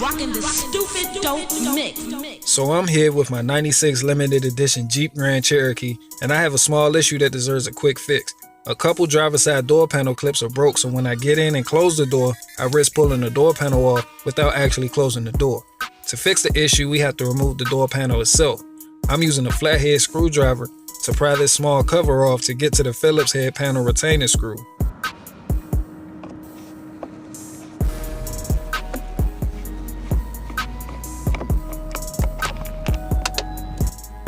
rocking the stupid dope mix. So I'm here with my 96 limited edition Jeep Grand Cherokee, and I have a small issue that deserves a quick fix. A couple driver side door panel clips are broke, so when I get in and close the door, I risk pulling the door panel off without actually closing the door. To fix the issue, we have to remove the door panel itself. I'm using a flathead screwdriver to pry this small cover off to get to the Phillips head panel retaining screw.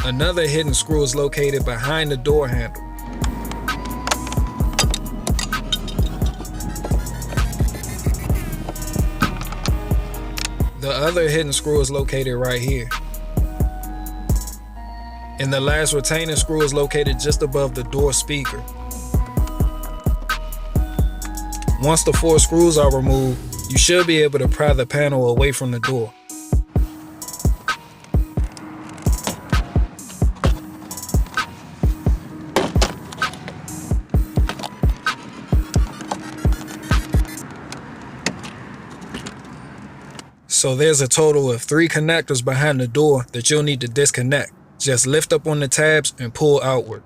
Another hidden screw is located behind the door handle. The other hidden screw is located right here. And the last retaining screw is located just above the door speaker. Once the 4 screws are removed, you should be able to pry the panel away from the door. So there's a total of 3 connectors behind the door that you'll need to disconnect. Just lift up on the tabs and pull outward.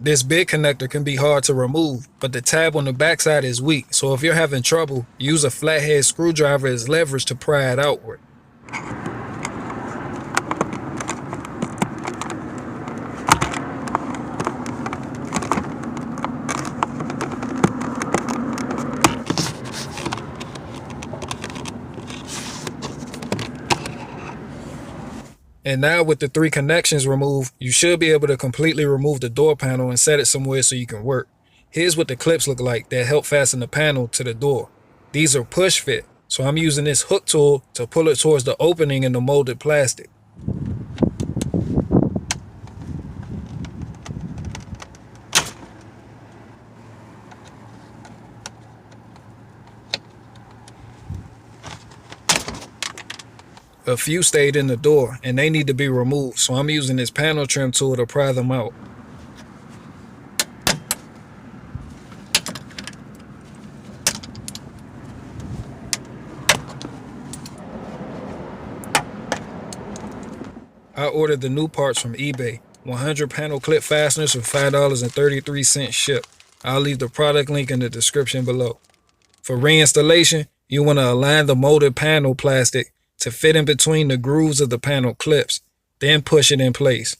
This big connector can be hard to remove, but the tab on the backside is weak, so if you're having trouble, use a flathead screwdriver as leverage to pry it outward. And now with the 3 connections removed, you should be able to completely remove the door panel and set it somewhere so you can work. Here's what the clips look like that help fasten the panel to the door. These are push fit, so I'm using this hook tool to pull it towards the opening in the molded plastic. A few stayed in the door and they need to be removed, so I'm using this panel trim tool to pry them out. I ordered the new parts from eBay, 100 panel clip fasteners for $5.33 shipped. I'll leave the product link in the description below. For reinstallation, you want to align the molded panel plastic to fit in between the grooves of the panel clips, then push it in place.